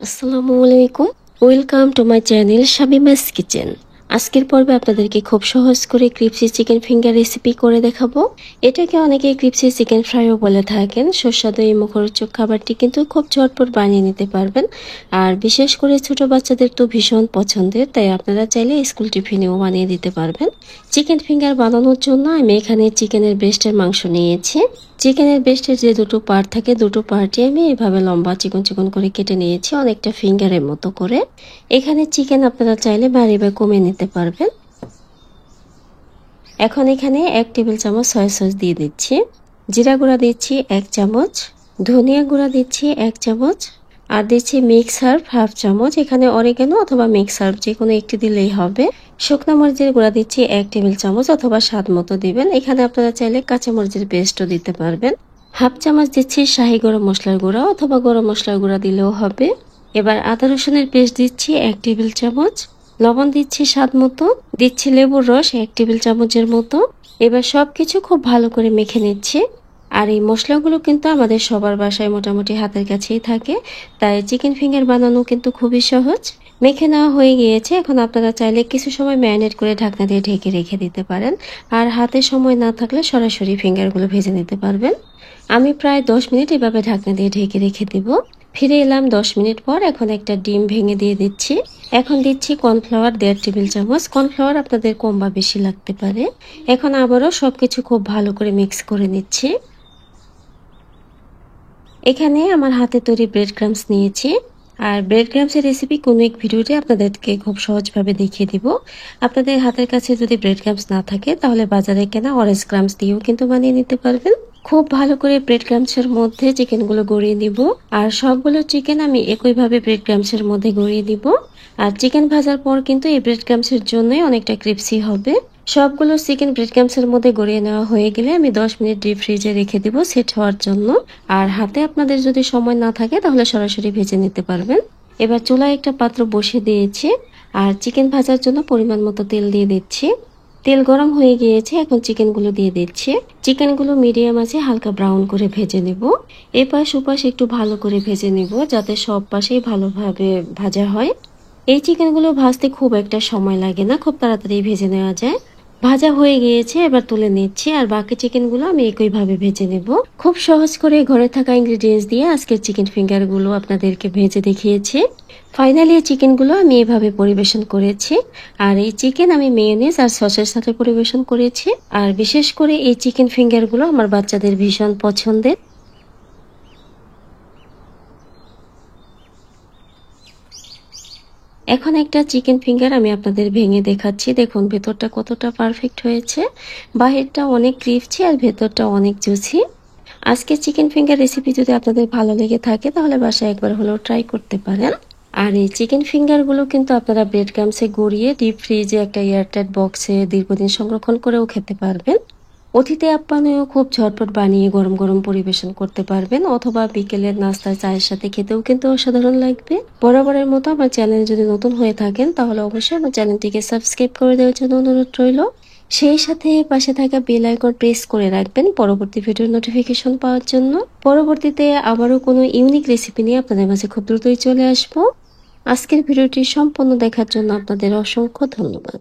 আসসালামু আলাইকুম। Welcome to my channel Shamima's kitchen. আজকের পর্বে আপনাদেরকে খুব সহজ করে ক্রিপসি চিকেন ফিঙ্গার রেসিপি করে দেখাবো। এটাকে অনেকে ক্রিপসি চিকেন ফ্রাইও বলে থাকেন। সুস্বাদু এই মুখরোচক খাবারটি কিন্তু খুব ঝটপট বানিয়ে নিতে পারবেন। আর বিশেষ করে ছোট বাচ্চাদের তো ভীষণ পছন্দের, তাই আপনারা চাইলে স্কুল টিফিনেও বানিয়ে দিতে পারবেন। চিকেন ফিঙ্গার বানানোর জন্য আমি এখানে চিকেনের ব্রেস্টের মাংস নিয়েছি। চিকেনের ব্রেস্টের যে দুটো পার্ট থাকে, দুটো পার্টই আমি এভাবে লম্বা চিকন চিকন করে কেটে নিয়েছি, অনেকটা ফিঙ্গারের মতো করে। এখানে চিকেন আপনারা চাইলে বাড়ি বা কমে নিতে পারবেন। এখন এখানে 1 টেবিল চামচ সয়া সস দিয়ে দিচ্ছি, জিরা গুঁড়া দিচ্ছি 1 চামচ, ধনিয়া গুঁড়া দিচ্ছি 1 চামচ, আর দিচ্ছি মিক্স হার্ব 1/2 চামচ। এখানে অরিগানো অথবা মিক্স হার্ব যে কোনো একটি দিলেই হবে। শুকনো মরিচের গুঁড়া দিচ্ছি 1 টেবিল চামচ অথবা স্বাদ মতো দিবেন। এখানে আপনারা চাইলে কাঁচা মরিচের পেস্টও দিতে পারবেন। 1/2 চামচ দিচ্ছি শাহি গরম মশলার গুঁড়া অথবা গরম মশলার গুঁড়া দিলেও হবে। এবার আদা রসুনের পেস্ট দিচ্ছি 1 টেবিল চামচ, লবণ দিচ্ছি স্বাদ মতো, দিচ্ছি লেবুর রস 1 টেবিল চামচের মতো। এবার সবকিছু খুব ভালো করে মেখে নিচ্ছি। আর এই মশলাগুলো কিন্তু আমাদের সবার বাসায় মোটামুটি হাতের কাছেই থাকে, তাই চিকেন ফিঙ্গার বানানো কিন্তু খুবই সহজ। মেখে নেওয়া হয়ে গিয়েছে। এখন আপনারা চাইলে কিছু সময় ম্যারিনেট করে ঢাকনা দিয়ে ঢেকে রেখে দিতে পারেন। আর হাতে সময় না থাকলে সরাসরি ফিঙ্গারগুলো ভেজে নিতে পারবেন। আমি প্রায় 10 মিনিট এভাবে ঢাকনা দিয়ে ঢেকে রেখে দিব। ফিরে এলাম 10 মিনিট পর। এখন একটা ডিম ভেঙে দিয়ে দিচ্ছি। এখন দিচ্ছি কর্নফ্লাওয়ার 1.5 টেবিল চামচ। কর্নফ্লাওয়ার আপনাদের কম বা বেশি লাগতে পারে। এখন আবারও সবকিছু খুব ভালো করে মিক্স করে নিচ্ছি। এখানে আমার হাতে তৈরি ব্রেড ক্রামস নিয়েছি। আর ব্রেড ক্রামসের রেসিপি কোনো এক ভিডিওতে আপনাদেরকে খুব সহজভাবে দেখিয়ে দিব। আপনাদের হাতের কাছে যদি ব্রেড ক্রামস না থাকে, তাহলে বাজারে কেনা অরেঞ্জ ক্রামস দিয়েও কিন্তু বানিয়ে নিতে পারবেন। খুব ভালো করে ব্রেড ক্রামসের মধ্যে চিকেনগুলো গড়িয়ে দিব। আর সবগুলো চিকেন আমি একইভাবে ব্রেড ক্রামসের মধ্যে গড়িয়ে দিব। আর চিকেন ভাজার পর কিন্তু এই ব্রেড ক্রামসের জন্যই অনেকটা ক্রিপসি হবে। সবগুলো চিকেন ব্রেড ক্রামসের মধ্যে গড়িয়ে নেওয়া হয়ে গেলে আমি 10 মিনিট ডিপ ফ্রিজে রেখে দিব সেট হওয়ার জন্য। আর হাতে আপনাদের যদি সময় না থাকে, তাহলে সরাসরি ভেজে নিতে পারবেন। এবার চুলায় একটা পাত্র বসিয়ে দিয়েছি আর চিকেন ভাজার জন্য পরিমাণ মতো তেল দিয়ে দিচ্ছি। তেল গরম হয়ে গিয়েছে। এখন চিকেনগুলো দিয়ে দিচ্ছি। চিকেনগুলো মিডিয়াম আছে হালকা ব্রাউন করে ভেজে নেব। এপাশ ওপাশ একটু ভালো করে ভেজে নেব, যাতে সব পাশেই ভালোভাবে ভাজা হয়। এই চিকেনগুলো ভাজতে খুব একটা সময় লাগে না, খুব তাড়াতাড়ি ভেজে নেওয়া যায়। ভাজা হয়ে গিয়েছে, এবার তুলে নিচ্ছি। আর বাকি চিকেনগুলো আমি একইভাবে ভেজে নেব। খুব সহজ করে ঘরে থাকা ইনগ্রেডিয়েন্টস দিয়ে আজকের চিকেন ফিঙ্গারগুলো আপনাদেরকে ভেজে দেখিয়েছি। ফাইনালি এই চিকেনগুলো আমি এভাবে পরিবেশন করেছি। আর এই চিকেন আমি মেয়োনিজ আর সসের সাথে পরিবেশন করেছি। আর বিশেষ করে এই চিকেন ফিঙ্গারগুলো আমার বাচ্চাদের ভীষণ পছন্দের। এখন একটা চিকেন ফিঙ্গার আমি আপনাদের ভেঙে দেখাচ্ছি। দেখুন ভেতরটা কতটা পারফেক্ট হয়েছে। বাহিরটা অনেক ক্রিপসি আর ভেতরটা অনেক জুসি। আজকে চিকেন ফিঙ্গার রেসিপি যদি আপনাদের ভালো লেগে থাকে, তাহলে বাসায় একবার হলেও ট্রাই করতে পারেন। আর এই চিকেন ফিঙ্গারগুলো কিন্তু আপনারা ব্রেড ক্রামসে গড়িয়ে ডিপ ফ্রিজে একটা এয়ারটাইট বক্সে দীর্ঘদিন সংরক্ষণ করেও খেতে পারবেন। অতিথি আপ্যায়নেও খুব ঝটপট বানিয়ে গরম গরম পরিবেশন করতে পারবেন, অথবা বিকেলের নাস্তায় চায়ের সাথে খেতেও কিন্তু অসাধারণ লাগবে। বরাবরের মতো আমার চ্যানেল যদি নতুন হয়ে থাকেন, তাহলে অবশ্যই আমার চ্যানেলটিকে সাবস্ক্রাইব করে দেওয়ার জন্য অনুরোধ রইল। সেই সাথে পাশে থাকা বেল আইকন প্রেস করে রাখবেন পরবর্তী ভিডিওর নোটিফিকেশন পাওয়ার জন্য। পরবর্তীতে আবারও কোনো ইউনিক রেসিপি নিয়ে আপনাদের মাঝে খুব দ্রুতই চলে আসবো। আজকের ভিডিওটি সম্পূর্ণ দেখার জন্য আপনাদের অসংখ্য ধন্যবাদ।